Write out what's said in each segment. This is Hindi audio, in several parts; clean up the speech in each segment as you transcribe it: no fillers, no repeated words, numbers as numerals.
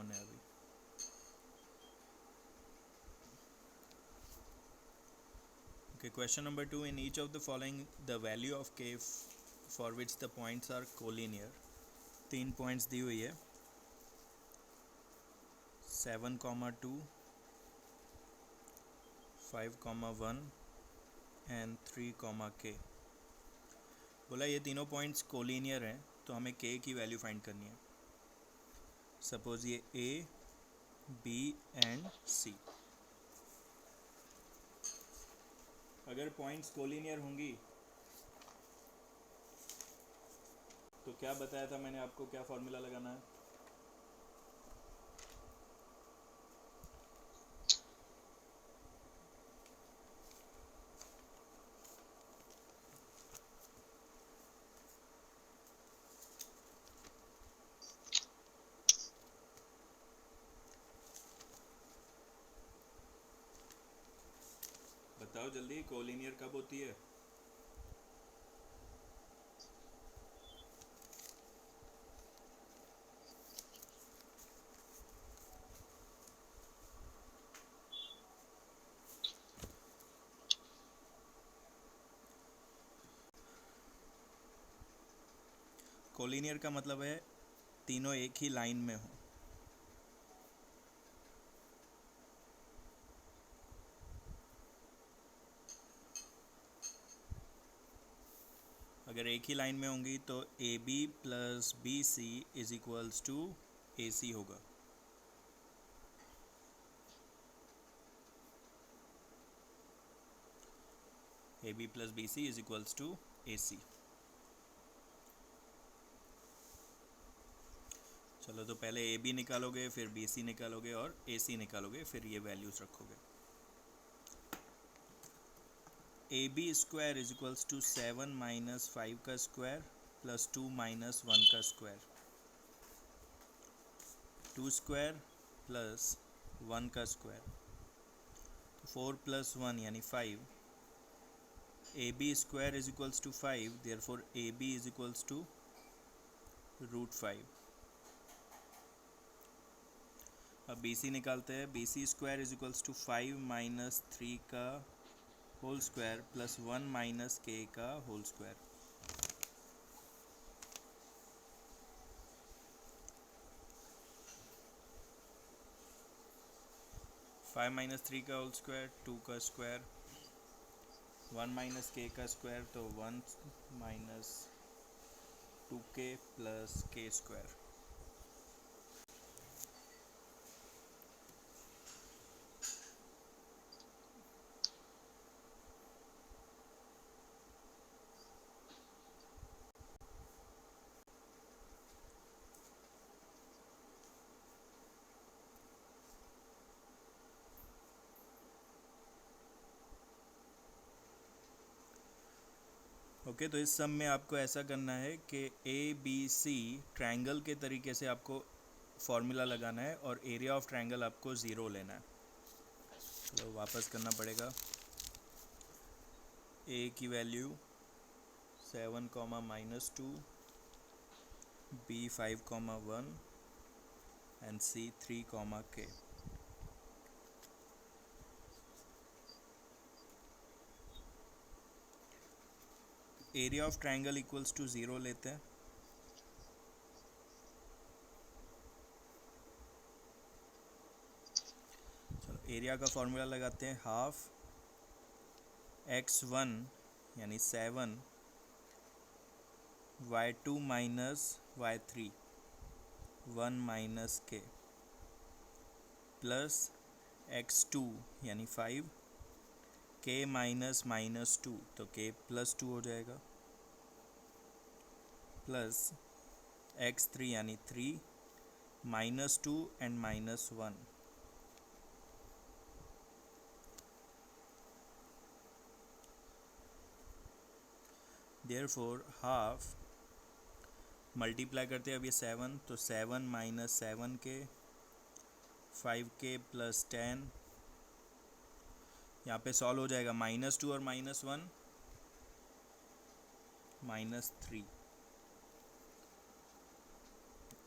ऑन है अभी। Okay, question number 2. In each of the following, the value of k for which the points are collinear. 3 points दी हुई है, 7,2, 5,1 एंड 3,k। बोला ये तीनों पॉइंट्स कोलिनियर हैं, तो हमें k की वैल्यू फाइंड करनी है। सपोज ये a, b एंड c। अगर पॉइंट्स कोलिनियर होंगी तो क्या बताया था मैंने आपको, क्या फॉर्मूला लगाना है? बताओ जल्दी, कोलिनियर कब होती है? कोलिनियर का मतलब है तीनों एक ही लाइन में हो। अगर एक ही लाइन में होंगी तो A B plus B C is equals to A C होगा। A B plus B C is equals to A C. चलो, तो पहले ए बी निकालोगे, फिर बी सी निकालोगे और ए सी निकालोगे, फिर ये वैल्यूज़ रखोगे। A B square is equals to 7 minus 5 का स्क्वायर प्लस 2 माइनस 1 का स्क्वायर। 2 स्क्वायर प्लस 1 का स्क्वायर, 4 प्लस 1 यानी 5। A B square is equals to 5, therefore A B is equals to √5। अब बी सी निकालते हैं। B C square is equals to 5 minus 3 का होल स्क्वायर प्लस 1 माइनस के का होल स्क्वायर। फाइव माइनस 3 का होल स्क्वायर 2 का स्क्वायर, 1 माइनस के का स्क्वायर तो 1 माइनस 2k प्लस के स्क्वायर। ओके, तो इस सम में आपको ऐसा करना है कि ए बी सी ट्रायंगल के तरीके से आपको फॉर्मूला लगाना है और एरिया ऑफ ट्रायंगल आपको 0 लेना है। चलो वापस करना पड़ेगा। ए की value 7, -2, B 5, 1 and C 3, k। Area of triangle equals to 0 लेते हैं। चलो, एरिया का फॉर्मूला लगाते हैं। हाफ x1 यानी 7, y2 minus y3 1 minus k plus x2 यानी 5, k माइनस -2 तो k प्लस 2 हो जाएगा, प्लस x3 यानी 3 -2 एंड -1। देयरफॉर हाफ मल्टीप्लाई करते हैं अब ये 7, तो 7 माइनस 7k, 5k प्लस 10। यहाँ पे सॉल्व हो जाएगा, -2 और -1 -3।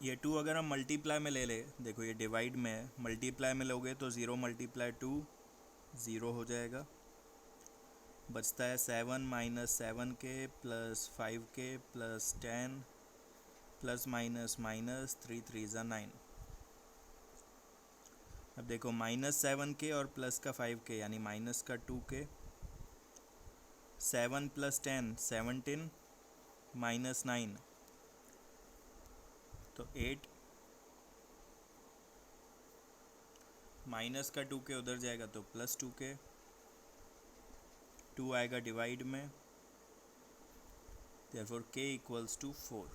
ये 2 अगर हम मल्टीप्लाई में ले ले, देखो ये डिवाइड में है, मल्टीप्लाई में लोगे तो 0 मल्टीप्लाई 2 0 हो जाएगा। बचता है 7 minus 7k plus 5k plus 10 plus minus minus 3 3 ज़ा 9। अब देखो -7k और प्लस का 5k यानी माइनस का 2k, 7 प्लस 10 17 माइनस 9 तो 8, माइनस का 2k उधर जाएगा तो प्लस 2k, 2 आएगा डिवाइड में, therefore k इक्वल्स टू 4।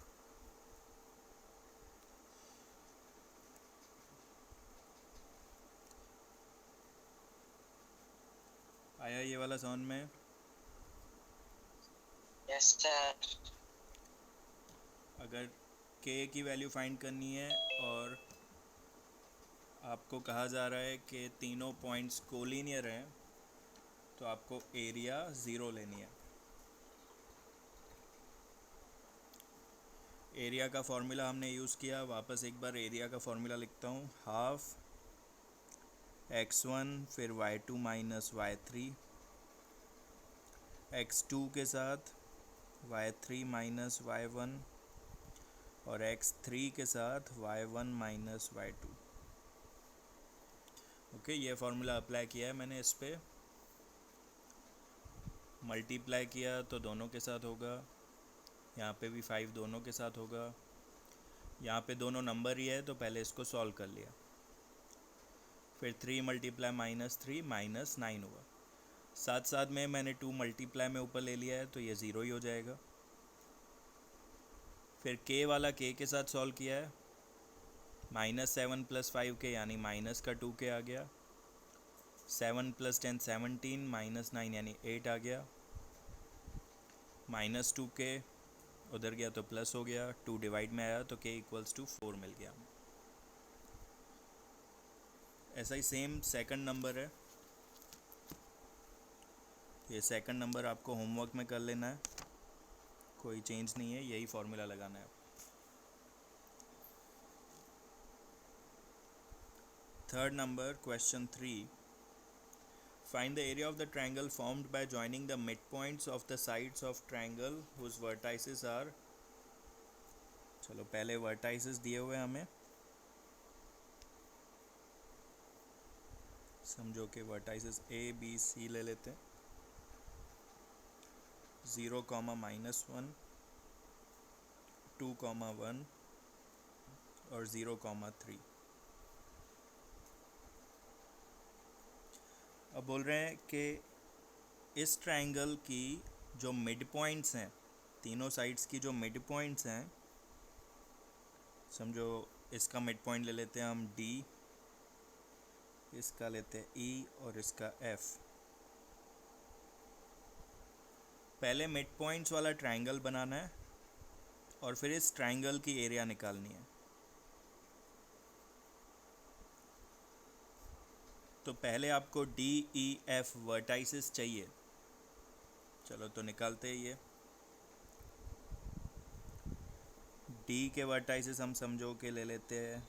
आया ये वाला समझ में? Yes sir. अगर k की वैल्यू फाइंड करनी है और आपको कहा जा रहा है कि तीनों पॉइंट्स कोलिनियर हैं, तो आपको एरिया 0 लेनी है। एरिया का फॉर्मूला हमने यूज़ किया, वापस एक बार एरिया का फॉर्मूला लिखता हूँ, हाफ x1 फिर y2 माइनस y3, x2 के साथ y3 माइनस y1 और x3 के साथ y1 माइनस y2। ओके, ये फार्मूला अप्लाई किया है मैंने इस पे, मल्टीप्लाई किया तो दोनों के साथ होगा, यहाँ पे भी 5 दोनों के साथ होगा, यहाँ पे दोनों नंबर ही है तो पहले इसको सॉल्व कर लिया, फिर 3 मल्टीप्लाई -3 -9 हुआ। साथ साथ में मैंने 2 मल्टीप्लाई में ऊपर ले लिया है तो ये 0 ही हो जाएगा। फिर k वाला k के साथ सॉल्व किया है, -7 प्लस 5k यानी माइनस का 2k आ गया, 7 प्लस 10 17 -9 यानी 8 आ गया, -2k उधर गया तो प्लस हो गया, 2 डिवाइड में आया तो k इक्वल्स टू 4 मिल गया। ऐसा ही सेम सेकंड नंबर है, ये सेकंड नंबर आपको होमवर्क में कर लेना है, कोई चेंज नहीं है, यही फॉर्मूला लगाना है। Third number question 3, find the area of the triangle formed by joining the mid points of the sides of triangle whose vertices are. चलो पहले वर्टाइसेस दिए हुए हमें, समझो कि वर्टाइसेस A B C ले लेते हैं, 0, -1 2, 1 और 0, 3। अब बोल रहे हैं कि इस ट्रायंगल की जो मिड पॉइंट्स हैं, तीनों साइड्स की जो मिड पॉइंट्स हैं, समझो इसका मिड पॉइंट ले लेते हैं हम D, इसका लेते हैं E और इसका F। पहले मिड पॉइंट्स वाला ट्रायंगल बनाना है और फिर इस ट्रायंगल की एरिया निकालनी है। तो पहले आपको D E F वर्टाइसेस चाहिए, चलो तो निकालते हैं ये। D के वर्टाइसेस हम समझो के ले लेते हैं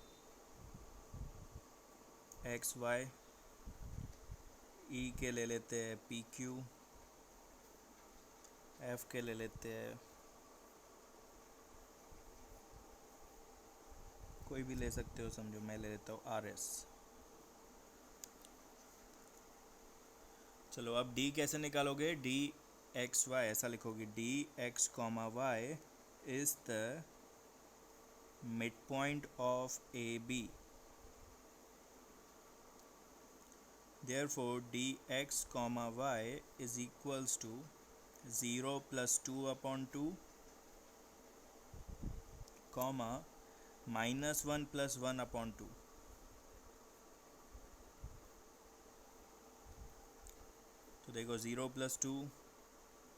X Y, E के ले लेते हैं P Q, F के ले लेते हैं, कोई भी ले सकते हो, समझो मैं ले लेता हूँ RS। चलो अब D कैसे निकालोगे, D X Y ऐसा लिखोगे, D X, Y is the midpoint of AB, therefore dx, y is equals to 0 plus 2 upon 2, -1 plus 1 upon 2। तो देखो 0 plus 2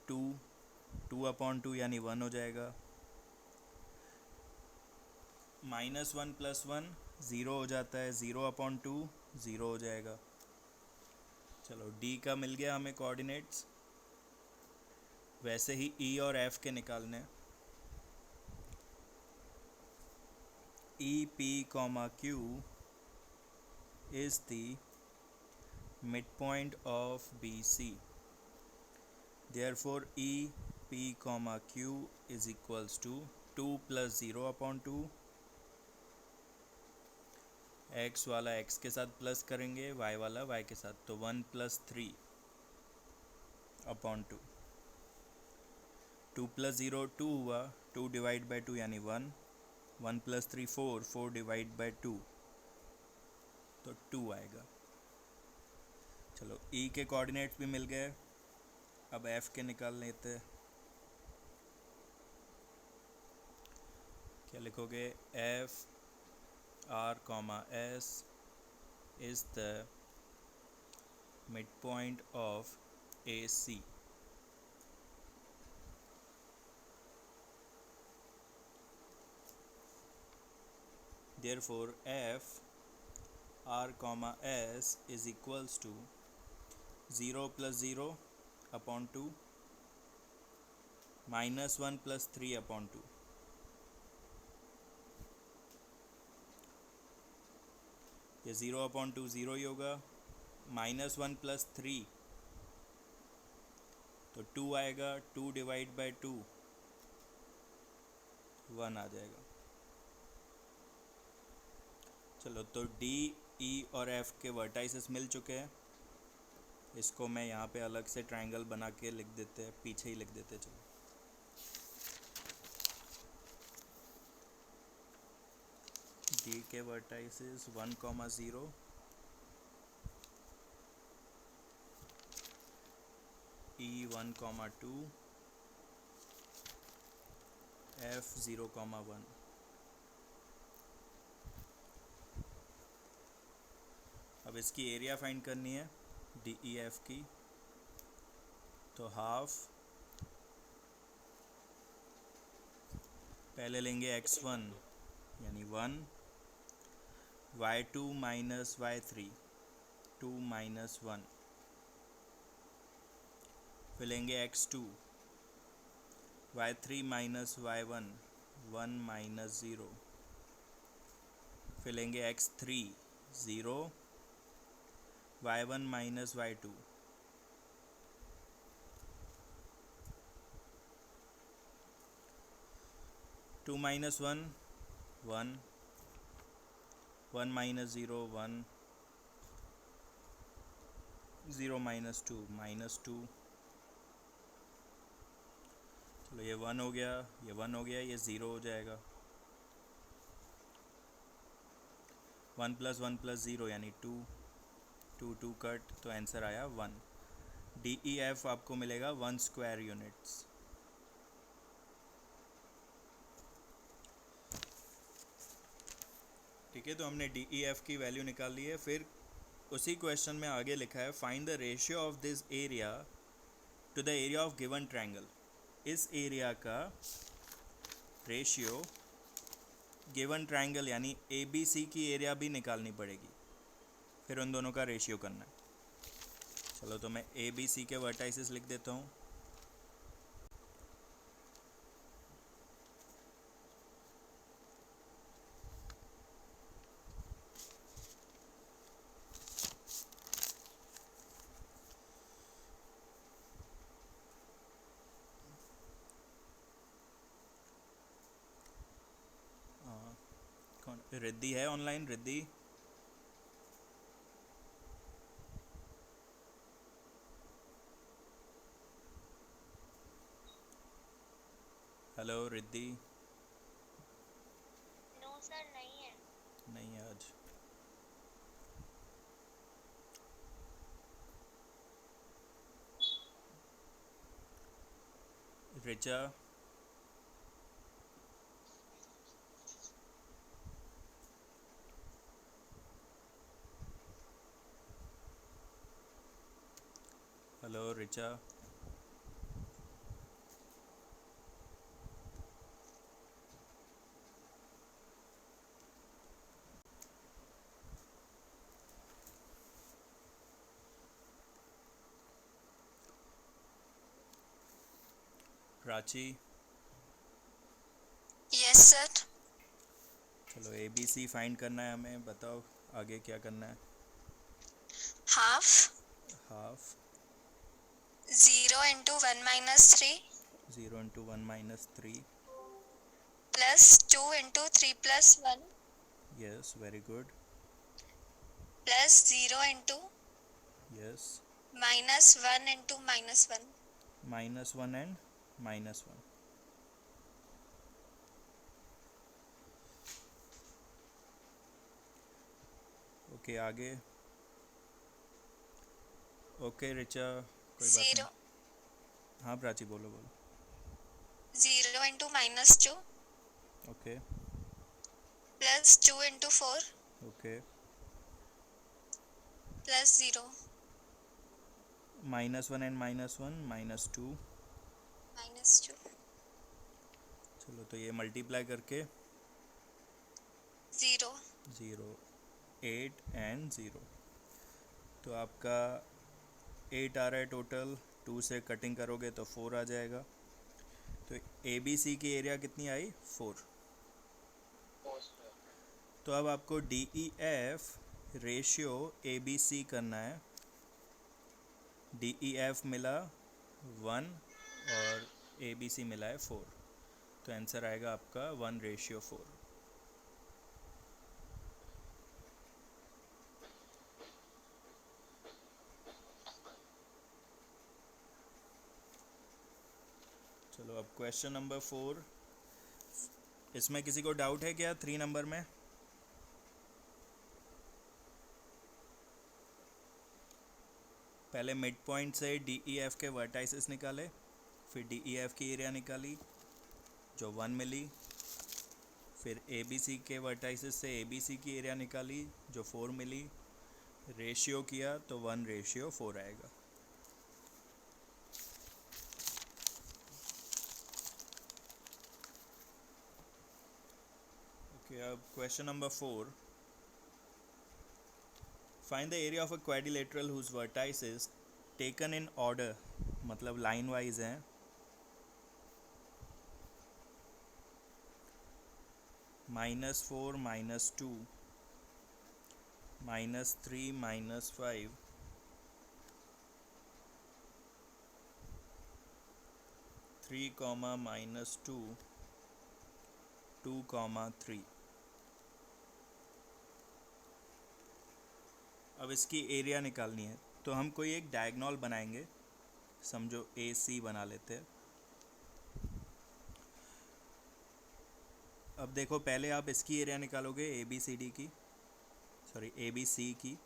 2, 2 upon 2 यानी 1 हो जाएगा, -1 plus 1 0 हो जाता है, 0 upon 2 0 हो जाएगा। चलो D का मिल गया हमें कोऑर्डिनेट्स, वैसे ही E और F के निकालने हैं। EP comma Q is the midpoint of BC. Therefore EP comma Q is equals to 2 plus 0 upon 2, x वाला x के साथ प्लस करेंगे, y वाला y के साथ, तो 1 प्लस 3 अपॉन 2, 2 प्लस 0 2 हुआ, 2 डिवाइड बाई 2 यानी 1, 1 प्लस 3 4, 4 डिवाइड बाई 2 तो 2 आएगा। चलो E के कोऑर्डिनेट्स भी मिल गए, अब F के निकाल लेते हैं। क्या लिखोगे? F R comma S is the midpoint of AC. Therefore F R comma S is equals to 0 plus 0 upon 2 minus 1 plus 3 upon 2. ये 0 अपॉन 2 0 ही होगा, माइनस 1 प्लस 3 तो 2 आएगा, 2 डिवाइड बाई 2 1 आ जाएगा। चलो तो D, E और F के वर्टाइसेस मिल चुके हैं। इसको मैं यहाँ पे अलग से ट्रायंगल बना के लिख देते हैं, पीछे ही लिख देते। चलो D के वर्टाइसेस 1, 0, E 1, 2, F 0, 1। अब इसकी एरिया फाइंड करनी है DEF की, तो हाफ पहले लेंगे x1 यानी 1, y2 माइनस y3 2 माइनस 1, फिर लेंगे x2 y3 minus y1 1 minus 0, फिर लेंगे x3 0 y1 minus y2 2 minus 1 1 1 minus 0 1 0 minus 2 minus 2। चलो ये 1 हो गया, ये 1 हो गया, ये 0 हो जाएगा। 1 प्लस 0 यानी 2, 2 2 कट, तो आंसर आया 1। DEF आपको मिलेगा 1 स्क्वायर यूनिट्स। ठीक है, तो हमने DEF की वैल्यू निकाल ली है। फिर उसी क्वेश्चन में आगे लिखा है find the ratio of this area to the area of given triangle. इस एरिया का रेशियो गिवन ट्रायंगल यानी ABC की एरिया भी निकालनी पड़ेगी, फिर उन दोनों का रेशियो करना है। चलो तो मैं ABC के वर्टाइसेस लिख देता हूँ। कौन रिद्धि है online? Riddhi, hello Riddhi. No sir, नहीं है। नहीं है आज। Richa, hello Richa. Prachi, yes sir. चलो ए बी सी फाइंड करना है हमें, बताओ आगे क्या करना है। Half half 0 into 1 minus 3 0 into 1 - 3। plus 2 into 3 plus 1 yes, very good. plus 0 into yes, minus 1 into minus 1. -1 and -1। Okay आगे। ओके रिचा, कोई बात नहीं। 0 हाँ प्राची, बोलो बोलो। 0 into minus 2 okay. plus 2 into 4 okay. plus 0 -1 and -1 -2। minus 2. चलो तो ये मल्टीप्लाई करके 0 0, 8 एंड 0। तो आपका 8 आ रहा है टोटल, 2 से कटिंग करोगे तो 4 आ जाएगा। तो ए बी सी की एरिया कितनी आई? 4। तो अब आपको D E F ratio A B C करना है। डी ई एफ मिला 1 और ए बी सी मिला है 4, तो आंसर आएगा आपका 1:4। चलो अब क्वेश्चन नंबर 4। इसमें किसी को डाउट है क्या 3 नंबर में? पहले मिड पॉइंट से डी ई एफ के वर्टाइसिस निकाले, फिर डी ई एफ की एरिया निकाली जो 1 मिली, फिर ए बी सी के वर्टाइसिस से ए बी सी की एरिया निकाली जो 4 मिली, रेशियो किया तो 1:4 आएगा। ओके अब question number 4। Find the area of a quadrilateral whose vertices taken in order, मतलब लाइन वाइज हैं, -4 -2 -3 -5 3, -2 2, 3। अब इसकी एरिया निकालनी है, तो हम कोई एक डायगोनल बनाएंगे। समझो ए सी बना लेते हैं। अब देखो पहले आप इसकी एरिया निकालोगे ए बी सी डी की, सॉरी ए बी सी की,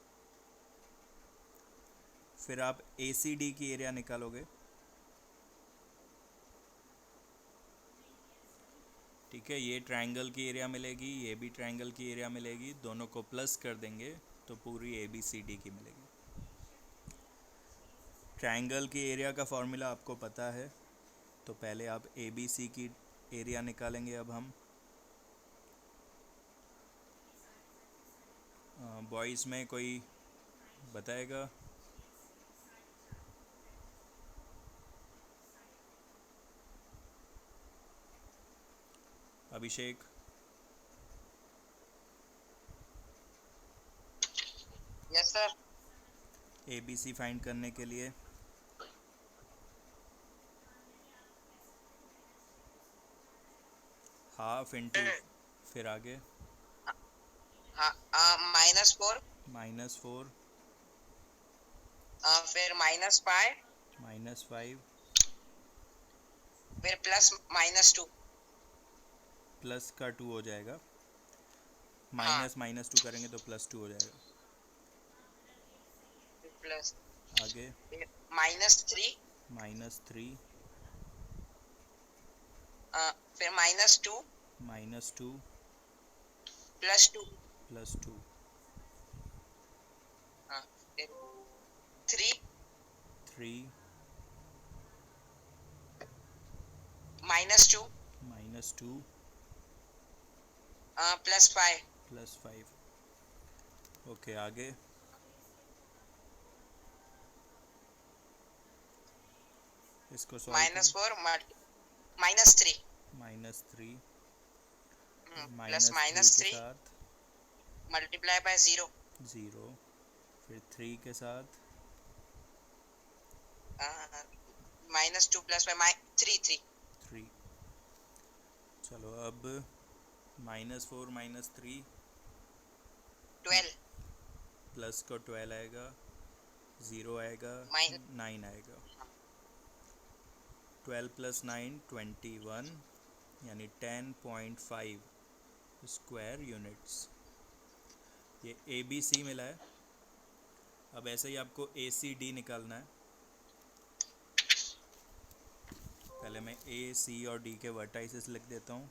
फिर आप ए सी डी की एरिया निकालोगे। ठीक है, ये ट्रायंगल की एरिया मिलेगी, ये भी ट्रायंगल की एरिया मिलेगी, दोनों को प्लस कर देंगे तो पूरी ए बी सी डी की मिलेगी। ट्रायंगल की एरिया का फॉर्मूला आपको पता है, तो पहले आप ए बी सी की एरिया निकालेंगे। अब हम बॉयज़ में कोई बताएगा? Abhishek? Yes sir. A B C find करने के लिए हाफ इंटू, फिर आगे हाँ -4, -4 फिर -5, -5 फिर +-2। प्लस का 2 हो जाएगा, हाँ -2 करेंगे तो +2 हो जाएगा। प्लस, आगे फिर -3, -3 फिर -2, -2 +2, +2 फिर 3 3 -2, -2 +5, +5। ओके आगे इसको सॉल्व करें। -4 -3, -3 प्लस माइनस -3 के साथ मल्टीप्लाई बाय 0 ज़ीरो, फिर 3 के साथ -2 प्लस बाय 3 3। चलो अब -4 -3 12 प्लस को 12 आएगा, 0 आएगा, माइन 9 आएगा। 12 प्लस 9 21, यानी 10.5 स्क्वायर यूनिट्स। ये ए बी सी मिला है। अब ऐसे ही आपको ए सी डी निकालना है। पहले मैं ए सी और डी के वर्टाइसेस लिख देता हूँ।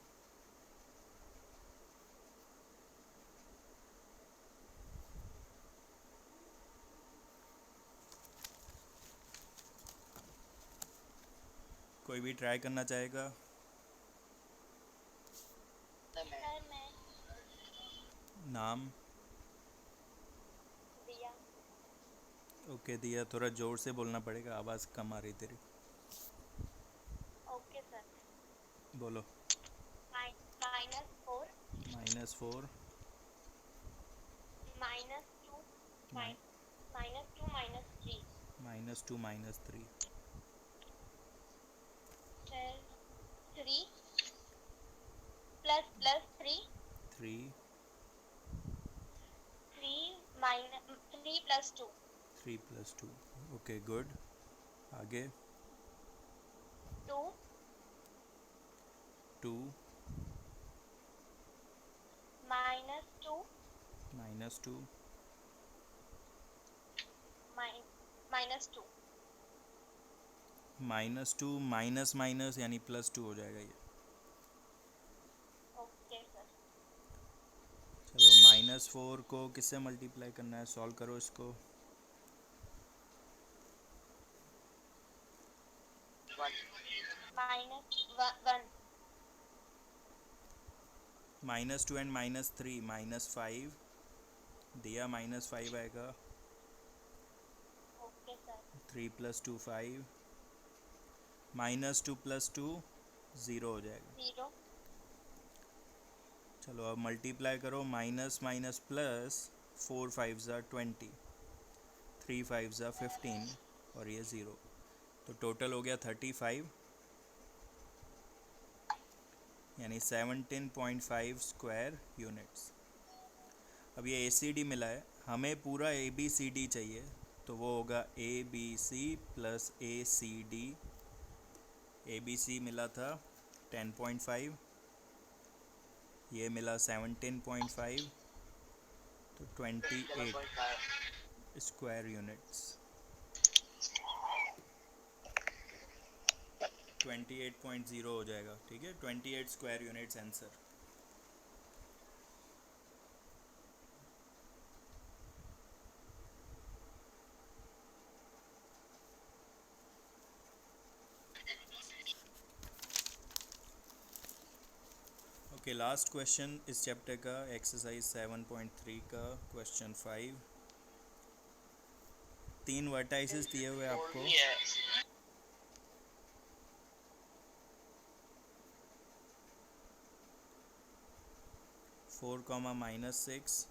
कोई भी ट्राई करना चाहेगा? सर मैं नाम? दिया। ओके दिया, थोड़ा ज़ोर से बोलना पड़ेगा, आवाज़ कम आ रही तेरी। Okay sir. बोलो। -4 -4 -2 -2 -3 -2 -3 फिर 3 प्लस 3 3 3 प्लस 2 3 + 2। Okay good. आगे 2 2 -2 -2 -2 -2 माइनस माइनस यानी +2 हो जाएगा ये। Okay sir. चलो -4 को किससे मल्टीप्लाई करना है, सॉल्व करो इसको। -1 -2 एंड -3 -5 दिया, -5 आएगा। Okay sir. 3 + 2 5, -2 + 2 0 हो जाएगा। 0 चलो अब मल्टीप्लाई करो, माइनस माइनस प्लस, 4 5 ज़ा 20, 3 5 ज़ा 15 और ये 0, तो टोटल हो गया 35, यानी 17.5 स्क्वायर यूनिट्स। अब ये ए सी डी मिला है, हमें पूरा ए बी सी डी चाहिए, तो वो होगा A B C plus A C D. A B C मिला था 10.5, ये मिला 17.5, तो 28 स्क्वायर यूनिट्स। 28.0 हो जाएगा, ठीक है। 28 square units answer. Okay, last question इस चैप्टर का, एक्सरसाइज 7.3 का क्वेश्चन 5। 3 वर्टाइसेस दिए हुए आपको। 4, -6,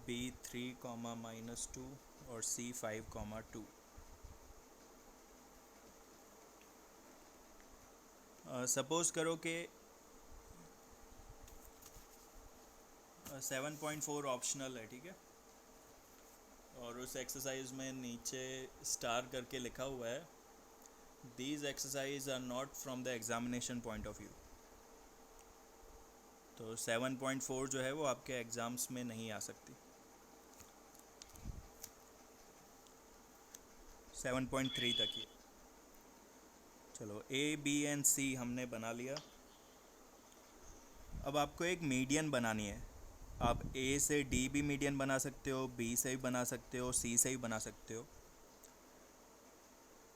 B 3, -2 और C 5, 2। सपोज करो कि 7.4 ऑप्शनल है, ठीक है, और उस एक्सरसाइज में नीचे स्टार करके लिखा हुआ है, these exercise are not from the examination point of view. तो 7.4 जो है वो आपके एग्ज़ाम्स में नहीं आ सकती। 7.3 तक ये। चलो ए बी एंड सी हमने बना लिया। अब आपको एक मीडियन बनानी है। आप ए से डी भी मीडियन बना सकते हो, बी से भी बना सकते हो, सी से भी बना सकते हो,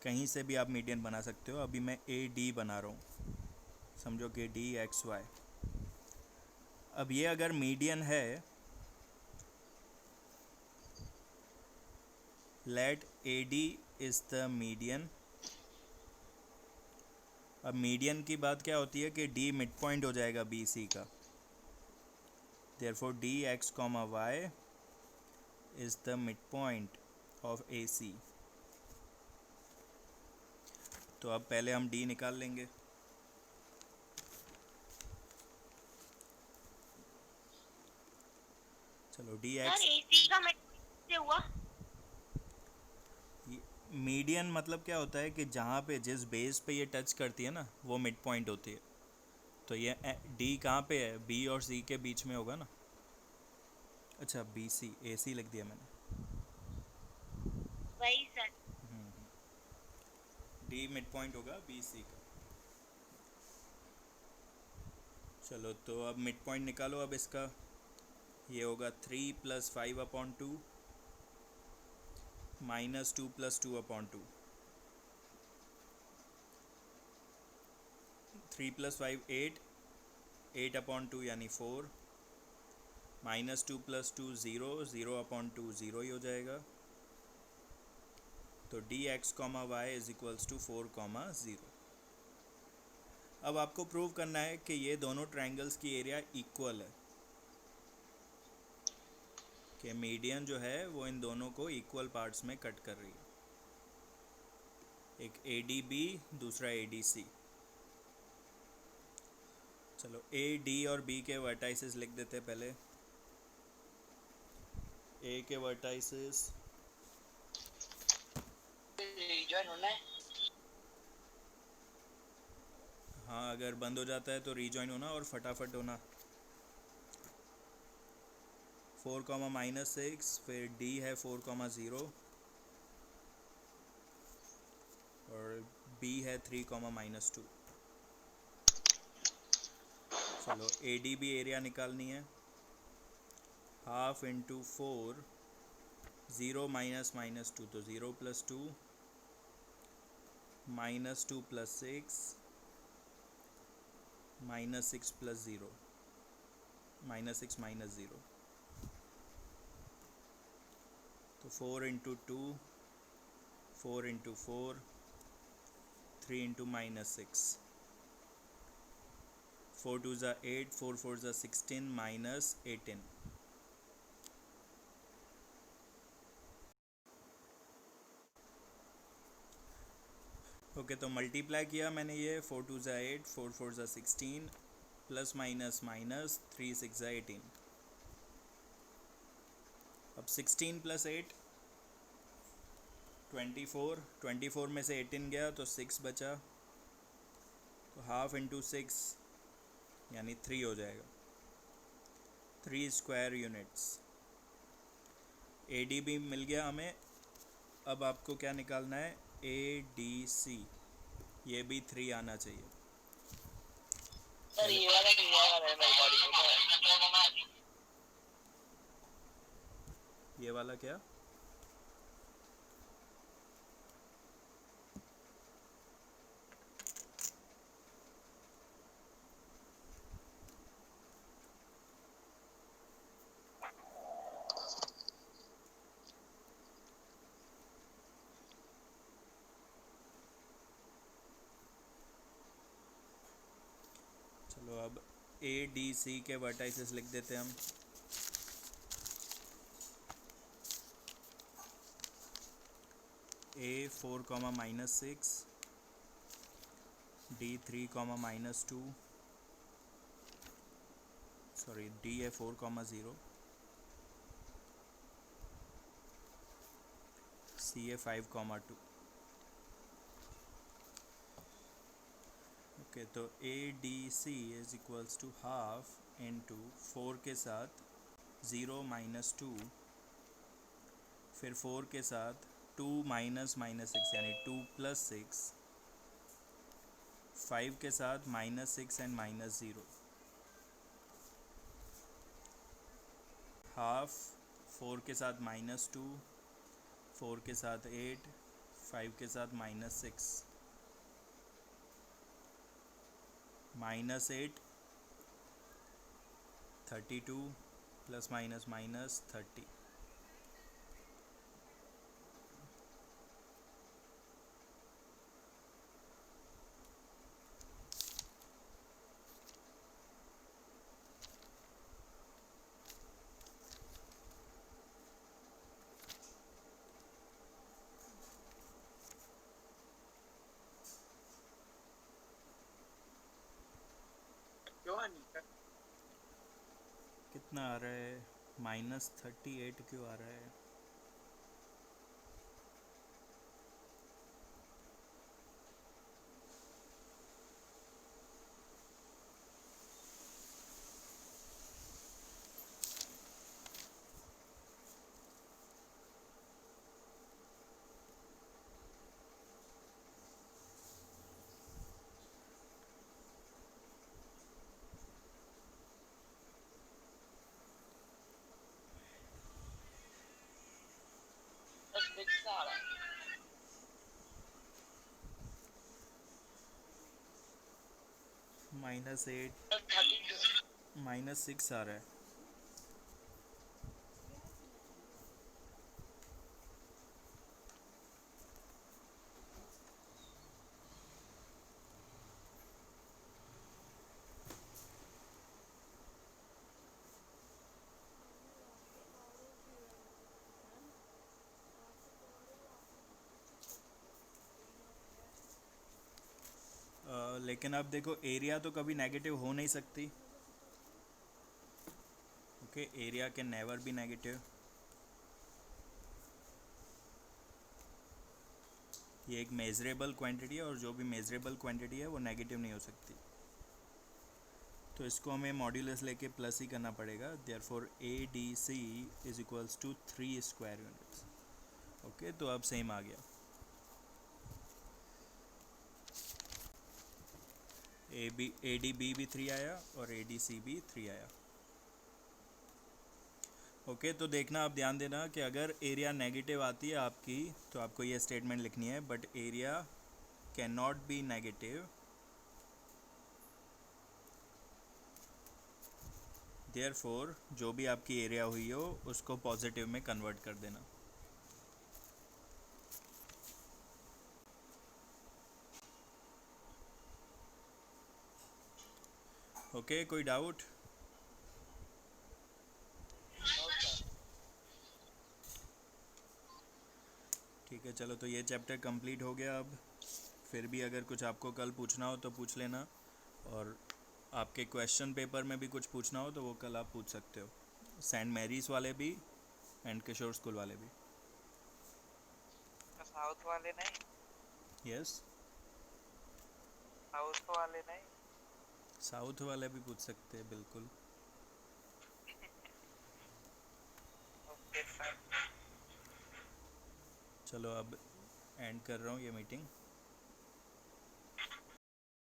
कहीं से भी आप मीडियन बना सकते हो। अभी मैं ए डी बना रहा हूँ, समझो कि डी एक्स वाई। अब ये अगर मीडियन है, let A D is the median. अब मीडियन की बात क्या होती है कि डी मिड पॉइंट हो जाएगा बी सी का, therefore D X comma Y is the mid point of A C. तो अब पहले हम डी निकाल लेंगे। चलो डी सर एक्स, एसी का मिड से हुआ। मीडियन मतलब क्या होता है कि जहाँ पे जिस बेस पे ये टच करती है ना वो मिड पॉइंट होती है। तो ये डी कहाँ पे है, बी और सी के बीच में होगा ना। अच्छा बी सी, ए सी लिख दिया मैंने। वही सर। डी मिड पॉइंट होगा बी सी का। चलो तो अब मिड पॉइंट निकालो। अब इसका ये होगा 3 + 5/2 -2 + 2/2। 3 + 5 8, 8/2 यानी 4, -2 + 2 0, 0/2 0 ही हो जाएगा। तो D X comma Y is equals to 4,0। अब आपको प्रूव करना है कि ये दोनों ट्रायंगल्स की एरिया इक्वल है, कि मीडियन जो है वो इन दोनों को इक्वल पार्ट्स में कट कर रही है। एक ए डी बी, दूसरा ए डी सी। चलो ए डी और बी के वर्टाइसेस लिख देते हैं पहले। ए के वर्टाइसेस, रीजॉइन होना है। हाँ अगर बंद हो जाता है तो रीजॉइन होना और फटाफट होना। 4,-6, फिर डी है 4,0 और बी है 3,-2। चलो ए डी बी एरिया निकालनी है। 1/2 × 4, 0 - -2 तो 0 + 2, -2 + 6, -6 + 0, -6 - 0। तो 4 × 2, 4 × 4, 3 × -6, 4 2 ज़ा 8, 4 4 ज़ा 16, -18। ओके तो मल्टीप्लाई किया मैंने ये, 4 2 ज़ा 8, 4 4 ज़ा 16, +- 3 6 ज़ा 18। अब 16 + 8 24, 24 में से 18 गया तो 6 बचा, तो 1/2 × 6 यानी 3 हो जाएगा, 3 square units. A D B मिल गया हमें। अब आपको क्या निकालना है, ए डी सी, ये भी 3 आना चाहिए। सर ये वाला नहीं आएगा मेरे रिकॉर्डिंग में। ये वाला क्या, चलो अब ए डी सी के वर्टाइसेस लिख देते हैं हम। ए 4,-6, डी 3,-2, सॉरी डी है 4,0, सी है 5,2। ओके तो A D C is equals to 1/2 × 4 के साथ 0 - 2, फिर 4 के साथ 2 -6 यानी 2 + 6, 5 के साथ -6 एंड -0, 1/2, 4 के साथ -2, 4 के साथ 8, 5 के साथ -6, -8 32 ± -30। कितना आ रहा है? -38 क्यों आ रहा है? बस दिखता आ रहा है। -8 32 -6 आ रहा है। लेकिन अब देखो एरिया तो कभी नेगेटिव हो नहीं सकती। Okay, area can never be negative. ये एक मेजरेबल क्वांटिटी है और जो भी मेजरेबल क्वांटिटी है वो नेगेटिव नहीं हो सकती। तो इसको हमें मॉड्यूलस लेके प्लस ही करना पड़ेगा। Therefore ADC is equals to 3 square units. Okay, तो अब सेम आ गया। ADB भी 3 आया और ADC भी 3 आया। ओके, तो देखना, आप ध्यान देना कि अगर एरिया नेगेटिव आती है आपकी तो आपको ये स्टेटमेंट लिखनी है, but area can not be negative, therefore जो भी आपकी एरिया हुई हो उसको पॉजिटिव में कन्वर्ट कर देना। ओके, कोई डाउट? ठीक है, चलो, तो ये चैप्टर कंप्लीट हो गया। अब फिर भी अगर कुछ आपको कल पूछना हो तो पूछ लेना, और आपके क्वेश्चन पेपर में भी कुछ पूछना हो तो वो कल आप पूछ सकते हो, सेंट मैरीज वाले भी एंड किशोर स्कूल वाले भी। साउथ वाले नहीं, यस, साउथ वाले नहीं। साउथ वाले भी पूछ सकते हैं, बिल्कुल। Okay sir. चलो, अब एंड कर रहा हूँ ये मीटिंग।